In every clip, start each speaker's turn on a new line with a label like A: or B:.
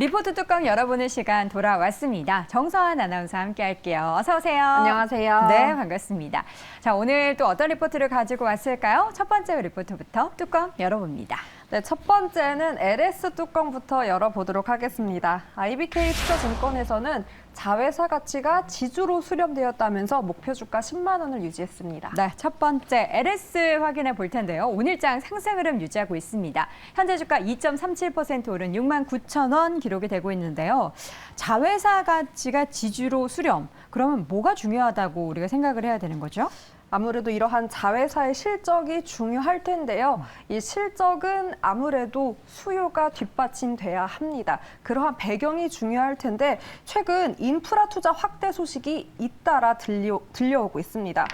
A: 리포트 뚜껑 열어보는 시간 돌아왔습니다. 정서한 아나운서와 함께 할게요. 어서 오세요.
B: 안녕하세요.
A: 네, 반갑습니다. 자, 오늘 또 어떤 리포트를 가지고 왔을까요? 첫 번째 리포트부터 뚜껑 열어봅니다.
B: 네, 첫 번째는 LS 뚜껑부터 열어보도록 하겠습니다. IBK 투자증권에서는 자회사 가치가 지주로 수렴되었다면서 목표 주가 10만 원을 유지했습니다.
A: 네, 첫 번째 LS 확인해 볼 텐데요. 오늘장 상승 흐름 유지하고 있습니다. 현재 주가 2.37% 오른 6만 9천 원 기록이 되고 있는데요. 자회사 가치가 지주로 수렴. 그러면 뭐가 중요하다고 우리가 생각을 해야 되는 거죠?
B: 아무래도 이러한 자회사의 실적이 중요할 텐데요. 이 실적은 아무래도 수요가 뒷받침돼야 합니다. 그러한 배경이 중요할 텐데 최근 인프라 투자 확대 소식이 잇따라 들려오고 있습니다.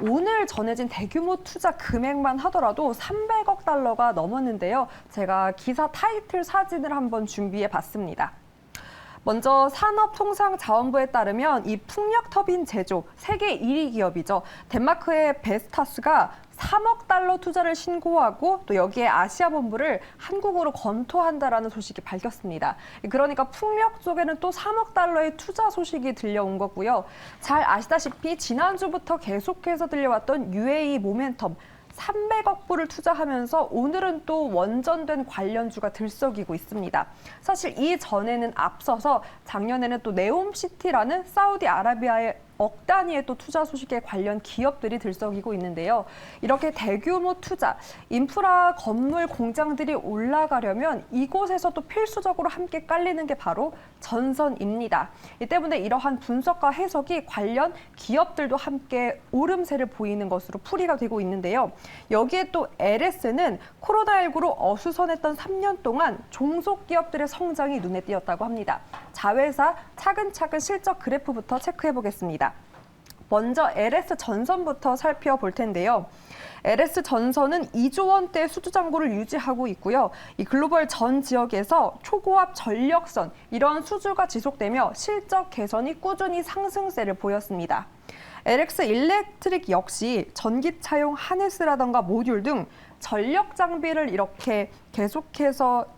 B: 오늘 전해진 대규모 투자 금액만 하더라도 300억 달러가 넘었는데요. 제가 기사 타이틀 사진을 한번 준비해 봤습니다. 먼저 산업통상자원부에 따르면 이 풍력 터빈 제조 세계 1위 기업이죠. 덴마크의 베스타스가 3억 달러 투자를 신고하고 또 여기에 아시아 본부를 한국으로 검토한다라는 소식이 밝혔습니다. 그러니까 풍력 쪽에는 또 3억 달러의 투자 소식이 들려온 거고요. 잘 아시다시피 지난주부터 계속해서 들려왔던 UAE 모멘텀 300억 불을 투자하면서 오늘은 또 원전된 관련주가 들썩이고 있습니다. 사실 이전에는 앞서서 작년에는 또 네옴시티라는 사우디아라비아의 억 단위의 또 투자 소식에 관련 기업들이 들썩이고 있는데요. 이렇게 대규모 투자, 인프라 건물 공장들이 올라가려면 이곳에서 또 필수적으로 함께 깔리는 게 바로 전선입니다. 이 때문에 이러한 분석과 해석이 관련 기업들도 함께 오름세를 보이는 것으로 풀이가 되고 있는데요. 여기에 또 LS는 코로나19로 어수선했던 3년 동안 종속 기업들의 성장이 눈에 띄었다고 합니다. 자회사 차근차근 실적 그래프부터 체크해 보겠습니다. 먼저 LS 전선부터 살펴볼 텐데요. LS 전선은 2조 원대 수주 잔고를 유지하고 있고요. 이 글로벌 전 지역에서 초고압 전력선 이런 수주가 지속되며 실적 개선이 꾸준히 상승세를 보였습니다. LX 일렉트릭 역시 전기차용 하네스라던가 모듈 등 전력 장비를 이렇게 계속해서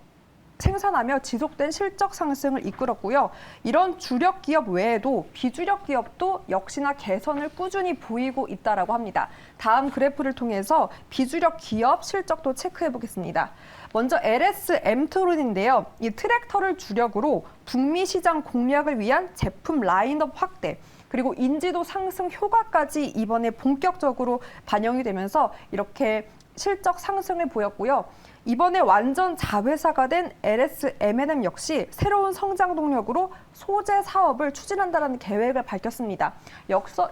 B: 생산하며 지속된 실적 상승을 이끌었고요. 이런 주력 기업 외에도 비주력 기업도 역시나 개선을 꾸준히 보이고 있다라고 합니다. 다음 그래프를 통해서 비주력 기업 실적도 체크해 보겠습니다. 먼저 LS 엠트론인데요. 이 트랙터를 주력으로 북미 시장 공략을 위한 제품 라인업 확대, 그리고 인지도 상승 효과까지 이번에 본격적으로 반영이 되면서 이렇게 실적 상승을 보였고요. 이번에 완전 자회사가 된 LS M&M 역시 새로운 성장 동력으로 소재 사업을 추진한다는 계획을 밝혔습니다.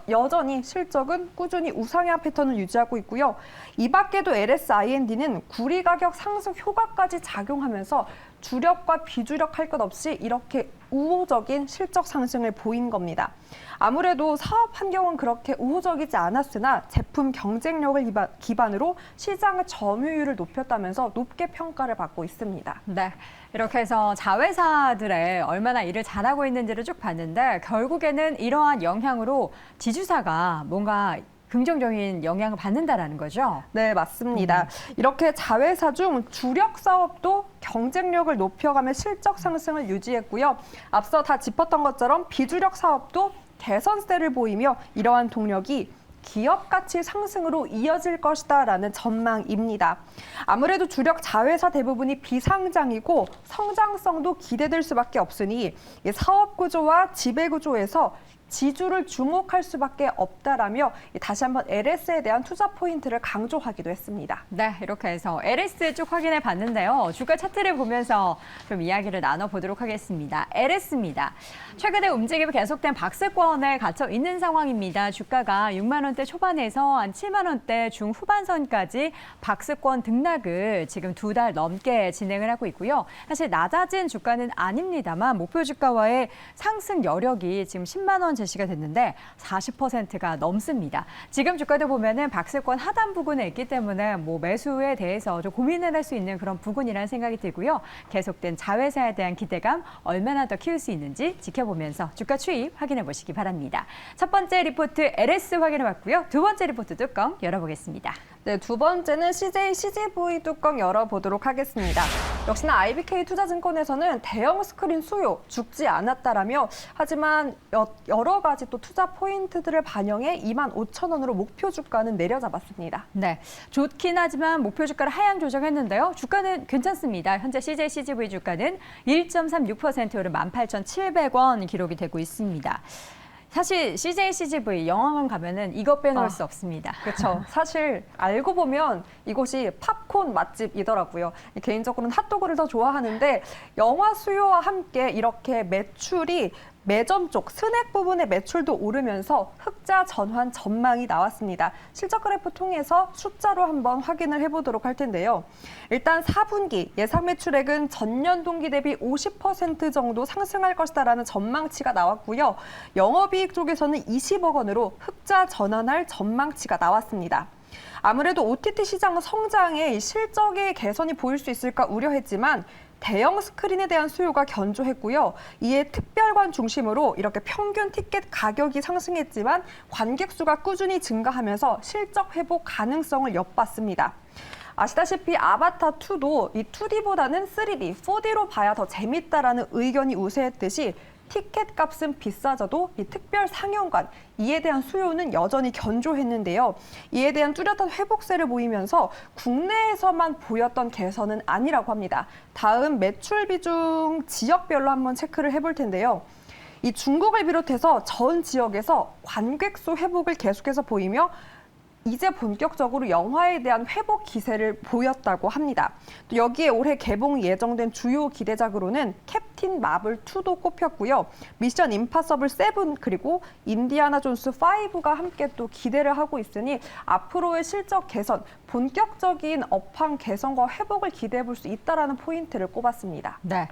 B: 여전히 실적은 꾸준히 우상향 패턴을 유지하고 있고요. 이 밖에도 LS I&D는 구리 가격 상승 효과까지 작용하면서 주력과 비주력 할 것 없이 이렇게 우호적인 실적 상승을 보인 겁니다. 아무래도 사업 환경은 그렇게 우호적이지 않았으나 제품 경쟁력을 기반으로 시장의 점유율을 높였다면서 높게 평가를 받고 있습니다.
A: 네, 이렇게 해서 자회사들의 얼마나 일을 잘하고 있는지를 쭉 봤는데 결국에는 이러한 영향으로 지주사가 뭔가 긍정적인 영향을 받는다라는 거죠?
B: 네, 맞습니다. 이렇게 자회사 중 주력 사업도 경쟁력을 높여가며 실적 상승을 유지했고요. 앞서 다 짚었던 것처럼 비주력 사업도 개선세를 보이며 이러한 동력이 기업 가치 상승으로 이어질 것이다라는 전망입니다. 아무래도 주력 자회사 대부분이 비상장이고 성장성도 기대될 수밖에 없으니 사업 구조와 지배 구조에서 지주를 주목할 수밖에 없다라며 다시 한번 LS에 대한 투자 포인트를 강조하기도 했습니다.
A: 네, 이렇게 해서 LS 쭉 확인해 봤는데요. 주가 차트를 보면서 좀 이야기를 나눠보도록 하겠습니다. LS입니다. 최근에 움직임이 계속된 박스권에 갇혀 있는 상황입니다. 주가가 6만 원대 초반에서 한 7만 원대 중후반선까지 박스권 등락을 지금 2달 넘게 진행을 하고 있고요. 사실 낮아진 주가는 아닙니다만 목표 주가와의 상승 여력이 지금 10만 원 제시가 됐는데 40%가 넘습니다. 지금 주가도 보면은 박스권 하단 부근에 있기 때문에 뭐 매수에 대해서 좀 고민을 할 수 있는 그런 부근이라는 생각이 들고요. 계속된 자회사에 대한 기대감 얼마나 더 키울 수 있는지 지켜보면서 주가 추이 확인해 보시기 바랍니다. 첫 번째 리포트 LS 확인해 봤고요. 두 번째 리포트 뚜껑 열어보겠습니다.
B: 네, 두 번째는 CJ CGV 뚜껑 열어보도록 하겠습니다. 역시나 IBK 투자증권에서는 대형 스크린 수요 죽지 않았다라며 하지만 여러 가지 또 투자 포인트들을 반영해 25,000원으로 목표 주가는 내려잡았습니다.
A: 네, 좋긴 하지만 목표 주가를 하향 조정했는데요. 주가는 괜찮습니다. 현재 CJ CGV 주가는 1.36% 오른 18,700원 기록이 되고 있습니다. 사실 CJ CGV 영화관 가면은 이것 빼놓을 수 없습니다.
B: 그렇죠. 사실 알고 보면 이곳이 팝콘 맛집이더라고요. 개인적으로는 핫도그를 더 좋아하는데 영화 수요와 함께 이렇게 매출이 매점 쪽 스낵 부분의 매출도 오르면서 흑자 전환 전망이 나왔습니다. 실적 그래프 통해서 숫자로 한번 확인을 해보도록 할 텐데요. 일단 4분기 예상 매출액은 전년 동기 대비 50% 정도 상승할 것이다라는 전망치가 나왔고요. 영업이익 쪽에서는 20억 원으로 흑자 전환할 전망치가 나왔습니다. 아무래도 OTT 시장 성장에 실적의 개선이 보일 수 있을까 우려했지만 대형 스크린에 대한 수요가 견조했고요. 이에 특별관 중심으로 이렇게 평균 티켓 가격이 상승했지만 관객 수가 꾸준히 증가하면서 실적 회복 가능성을 엿봤습니다. 아시다시피 아바타2도 이 2D보다는 3D, 4D로 봐야 더 재밌다라는 의견이 우세했듯이 티켓 값은 비싸져도 이 특별 상영관, 이에 대한 수요는 여전히 견조했는데요. 이에 대한 뚜렷한 회복세를 보이면서 국내에서만 보였던 개선은 아니라고 합니다. 다음 매출 비중 지역별로 한번 체크를 해볼 텐데요. 이 중국을 비롯해서 전 지역에서 관객 수 회복을 계속해서 보이며 이제 본격적으로 영화에 대한 회복 기세를 보였다고 합니다. 또 여기에 올해 개봉 예정된 주요 기대작으로는 캡틴 마블 2도 꼽혔고요. 미션 임파서블 7 그리고 인디아나 존스 5가 함께 또 기대를 하고 있으니 앞으로의 실적 개선, 본격적인 업황 개선과 회복을 기대해 볼 수 있다라는 포인트를 꼽았습니다.
A: 네.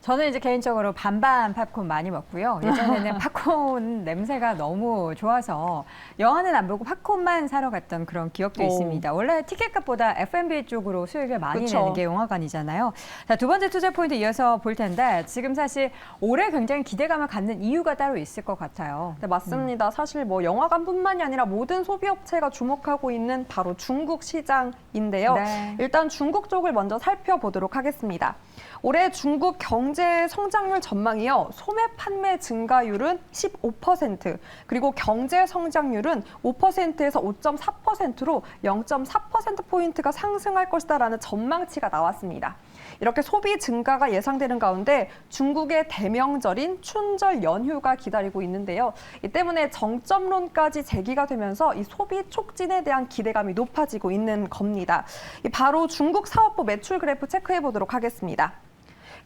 A: 저는 이제 개인적으로 반반 팝콘 많이 먹고요. 예전에는 팝콘 냄새가 너무 좋아서 영화는 안 보고 팝콘만 사러 갔던 그런 기억도 있습니다. 원래 티켓값보다 F&B 쪽으로 수익을 많이
B: 그쵸.
A: 내는 게 영화관이잖아요. 자, 두 번째 투자 포인트 이어서 볼 텐데 지금 사실 올해 굉장히 기대감을 갖는 이유가 따로 있을 것 같아요.
B: 네, 맞습니다. 사실 뭐 영화관뿐만이 아니라 모든 소비업체가 주목하고 있는 바로 중국 시장인데요.
A: 네.
B: 일단 중국 쪽을 먼저 살펴보도록 하겠습니다. 올해 중국 경제 성장률 전망이요. 소매 판매 증가율은 15%, 그리고 경제 성장률은 5%에서 5.4%로 0.4%포인트가 상승할 것이다라는 전망치가 나왔습니다. 이렇게 소비 증가가 예상되는 가운데 중국의 대명절인 춘절 연휴가 기다리고 있는데요. 이 때문에 정점론까지 제기가 되면서 이 소비 촉진에 대한 기대감이 높아지고 있는 겁니다. 바로 중국 사업부 매출 그래프 체크해 보도록 하겠습니다.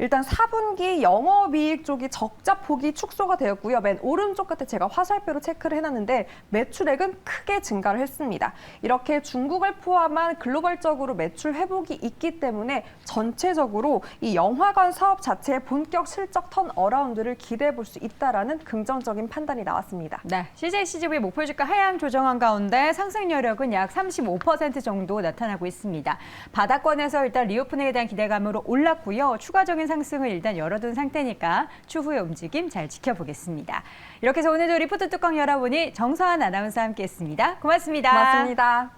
B: 일단 4분기 영업이익 쪽이 적자 폭이 축소가 되었고요. 맨 오른쪽 끝에 제가 화살표로 체크를 해놨는데 매출액은 크게 증가를 했습니다. 이렇게 중국을 포함한 글로벌적으로 매출 회복이 있기 때문에 전체적으로 이 영화관 사업 자체의 본격 실적 턴어라운드를 기대해 볼 수 있다라는 긍정적인 판단이 나왔습니다.
A: 네, CJ CGV 목표 주가 하향 조정한 가운데 상승 여력은 약 35% 정도 나타나고 있습니다. 바닥권에서 일단 리오프닝에 대한 기대감으로 올랐고요. 추가적인 상승을 일단 열어둔 상태니까 추후의 움직임 잘 지켜보겠습니다. 이렇게 해서 오늘도 리포트 뚜껑 열어보니 정서한 아나운서와 함께했습니다. 고맙습니다.
B: 고맙습니다.